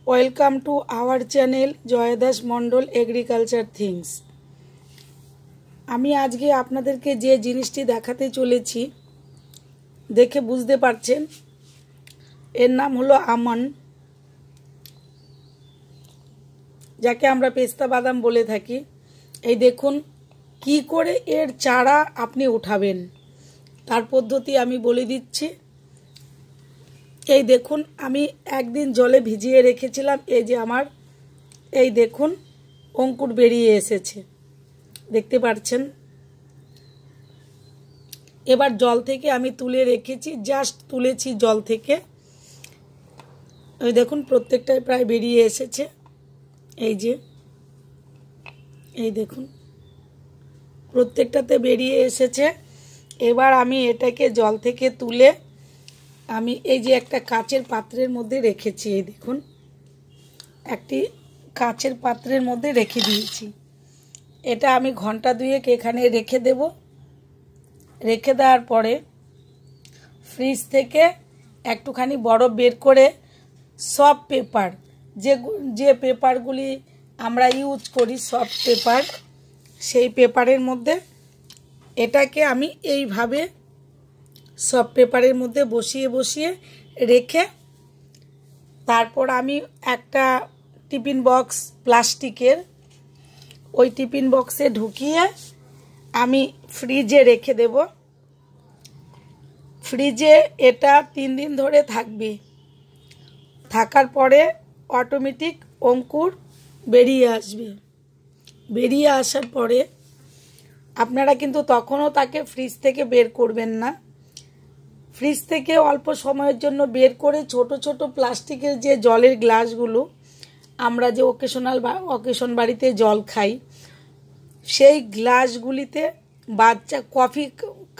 Welcome to our channel Joydas Mondal agriculture things. আমি আজকে আপনাদেরকে যে জিনিসটি দেখাতে চলেছি দেখে বুঝতে পারছেন, এর নাম হলো আমন, যাকে আমরা পেস্তা বাদাম বলে থাকি। এই দেখুন কি করে এর চারা আপনি উঠাবেন, তার পদ্ধতি আমি বলে দিচ্ছি। এই দেখুন, আমি একদিন জলে ভিজিয়ে রেখেছিলাম। এই যে আমার এই দেখুন অঙ্কুর বেরিয়ে এসেছে, দেখতে পাচ্ছেন। এবার জল থেকে আমি তুলে রেখেছি, জাস্ট তুলেছি জল থেকে। ওই দেখুন প্রত্যেকটাই প্রায় বেরিয়ে এসেছে। এই যে এই দেখুন প্রত্যেকটাতে বেরিয়ে এসেছে। এবার আমি এটাকে জল থেকে তুলে আমি এই যে একটা কাচের পাত্রের মধ্যে রেখেছি। এই দেখুন একটি কাচের পাত্রের মধ্যে রেখে দিয়েছি। এটা আমি ঘন্টা দুয়েক এখানে রেখে দেব। রেখে দেওয়ার পরে ফ্রিজ থেকে একটুখানি বরফ বের করে সফট পেপার, যে পেপারগুলি আমরা ইউজ করি সফট পেপার, সেই পেপারের মধ্যে এটাকে আমি এইভাবে সফট পেপারের মধ্যে বসিয়ে বসিয়ে রেখে, তারপর আমি একটা টিফিন বক্স প্লাস্টিকের, ওই টিফিন বক্সে ঢুকিয়ে আমি ফ্রিজে রেখে দেব। ফ্রিজে এটা 3 দিন ধরে থাকবে। থাকার পরে অটোমেটিক অঙ্কুর বেরিয়ে আসবে। বেরিয়ে আসার পরে আপনারা কিন্তু তখনও তাকে ফ্রিজ থেকে বের করবেন না। ফ্রিজ থেকে অল্প সময়ের জন্য বের করে ছোট ছোট প্লাস্টিকের যে জলের গ্লাসগুলো, আমরা যে অকেশন বাড়িতে জল খাই, সেই গ্লাসগুলিতে বাচ্চা কফি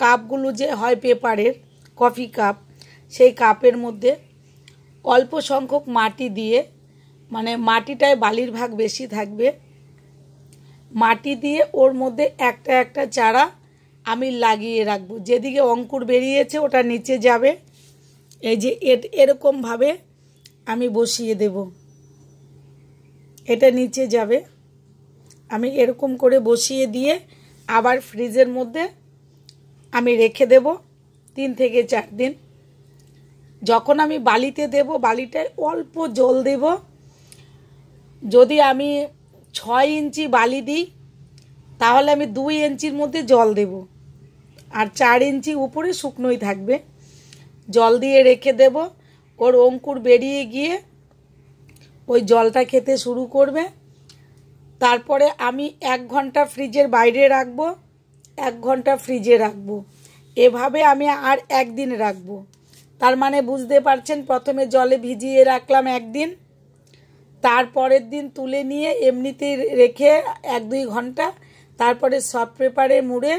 কাপগুলো যে হয় পেপারের কফি কাপ, সেই কাপের মধ্যে অল্প সংখ্যক মাটি দিয়ে, মানে মাটিটায় বালির ভাগ বেশি থাকবে, মাটি দিয়ে ওর মধ্যে একটা একটা চারা আমি লাগিয়ে রাখবো। যেদিকে অঙ্কুর বেরিয়েছে ওটা নিচে যাবে। এই যে এরকমভাবে আমি বসিয়ে দেব, এটা নিচে যাবে। আমি এরকম করে বসিয়ে দিয়ে আবার ফ্রিজের মধ্যে আমি রেখে দেব 3 থেকে 4 দিন। যখন আমি বালিতে দেব, বালিটায় অল্প জল দেব। যদি আমি 6 ইঞ্চি বালি দিই তাহলে আমি 2 ইঞ্চির মধ্যে জল দেব, আর 4 ইঞ্চি উপরে শুকনোই থাকবে। জল দিয়ে রেখে দেব। ওর অঙ্কুর বেরিয়ে গিয়ে ওই জলটা খেতে শুরু করবে। তারপরে আমি 1 ঘন্টা ফ্রিজের বাইরে রাখবো, 1 ঘন্টা ফ্রিজে রাখবো। এভাবে আমি আর 1 দিন রাখবো। তার মানে বুঝতে পারছেন, প্রথমে জলে ভিজিয়ে রাখলাম 1 দিন, তারপরের দিন তুলে নিয়ে এমনিতে রেখে 1-2 ঘন্টা, তারপরে সফট পেপারে মুড়ে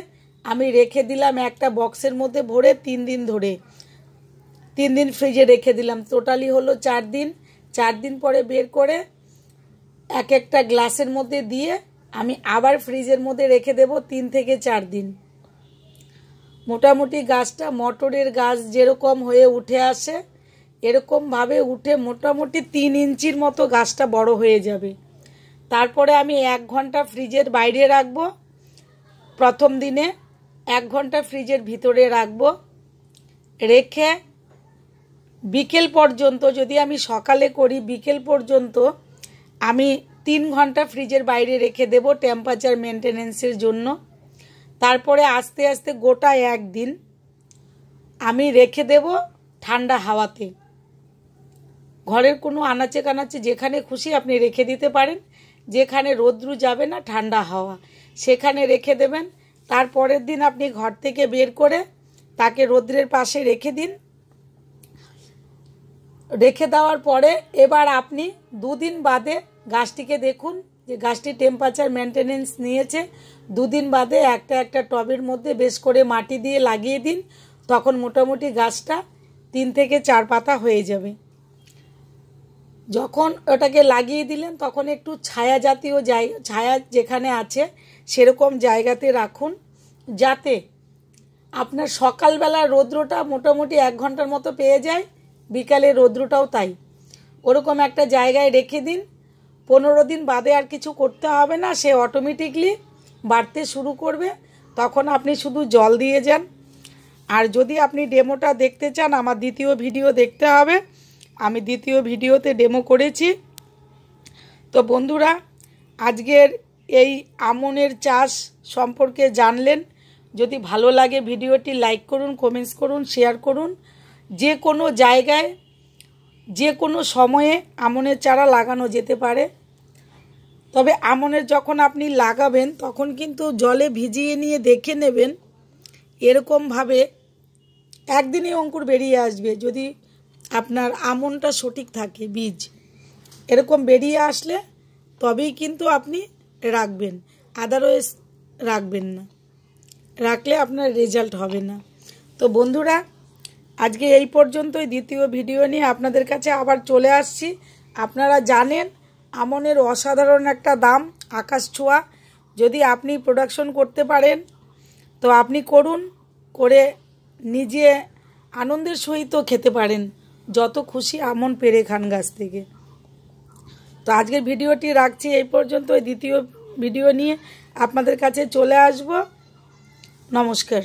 আমি রেখে দিলাম একটা বক্সের মধ্যে ভরে 3 দিন ধরে। 3 দিন ফ্রিজে রেখে দিলাম, টোটালি হলো 4 দিন। 4 দিন পরে বের করে এক একটা গ্লাসের মধ্যে দিয়ে আমি আবার ফ্রিজের মধ্যে রেখে দেব 3 থেকে 4 দিন। মোটামুটি গাছটা মটরের গাছ যেরকম হয়ে উঠে আসে, এরকমভাবে উঠে মোটামুটি 3 ইঞ্চির মতো গাছটা বড় হয়ে যাবে। তারপরে আমি 1 ঘন্টা ফ্রিজের বাইরে রাখবো। প্রথম দিনে 1 ঘন্টা ফ্রিজের ভিতরে রাখবো। রেখে বিকেল পর্যন্ত, যদি আমি সকালে করি বিকেল পর্যন্ত আমি 3 ঘন্টা ফ্রিজের বাইরে রেখে দেব টেম্পারেচার মেনটেনেন্সের জন্য। তারপরে আস্তে আস্তে গোটা 1 দিন আমি রেখে দেব ঠান্ডা হাওয়াতে। ঘরের কোনো আনাচে কানাচে যেখানে খুশি আপনি রেখে দিতে পারেন, যেখানে রোদ্রু যাবে না, ঠান্ডা হাওয়া, সেখানে রেখে দেবেন। তারপরের দিন আপনি ঘর থেকে বের করে তাকে রোদ্রের পাশে রেখে দিন। রেখে দেওয়ার পরে এবার আপনি 2 দিন বাদে গাছটিকে দেখুন যে গাছটি টেম্পারেচার মেনটেনেন্স নিয়েছে। 2 দিন বাদে একটা একটা টবের মধ্যে বেশ করে মাটি দিয়ে লাগিয়ে দিন। তখন মোটামুটি গাছটা 3 থেকে 4 পাতা হয়ে যাবে। যখন ওটাকে লাগিয়ে দিলেন তখন একটু ছায়া জাতীয় ছায়া যেখানে আছে সেরকম জায়গাতে রাখুন, যাতে আপনার সকালবেলা রৌদ্রটা মোটামুটি 1 ঘন্টার মতো পেয়ে যায়, বিকালে রৌদ্রটাও তাই। ওরকম একটা জায়গায় রেখে দিন। 15 দিন বাদে আর কিছু করতে হবে না, সে অটোমেটিকলি বাড়তে শুরু করবে। তখন আপনি শুধু জল দিয়ে যান। আর যদি আপনি ডেমোটা দেখতে চান, আমার দ্বিতীয় ভিডিও দেখতে হবে। আমি দ্বিতীয় ভিডিওতে ডেমো করেছি। তো বন্ধুরা, আজকের এই আমনের চাষ সম্পর্কে জানলেন। যদি ভালো লাগে ভিডিওটি লাইক করুন, কমেন্টস করুন, শেয়ার করুন। যে কোনো জায়গায় যে কোনো সময়ে আমনের চারা লাগানো যেতে পারে। তবে আমনের যখন আপনি লাগাবেন তখন কিন্তু জলে ভিজিয়ে নিয়ে দেখে নেবেন, এরকমভাবে একদিনে অঙ্কুর বেরিয়ে আসবে। যদি আপনার আমনটা সঠিক থাকে, বীজ এরকম বেরিয়ে আসলে তবেই কিন্তু আপনি রাখবেন, আদারওয়াইজ রাখবেন না। রাখলে আপনার রেজাল্ট হবে না। তো বন্ধুরা, আজকে এই পর্যন্তই। দ্বিতীয় ভিডিও নিয়ে আপনাদের কাছে আবার চলে আসছি। আপনারা জানেন আমনের অসাধারণ একটা দাম, আকাশ ছোঁয়া। যদি আপনি প্রোডাকশন করতে পারেন তো আপনি করুন, করে নিজে আনন্দের সহিত খেতে পারেন। যত খুশি আমন পেড়ে খান গাছ থেকে। তো আজকের ভিডিওটি রাখছি এই পর্যন্ত। দ্বিতীয় ভিডিও নিয়ে আপনাদের কাছে চলে আসব। নমস্কার।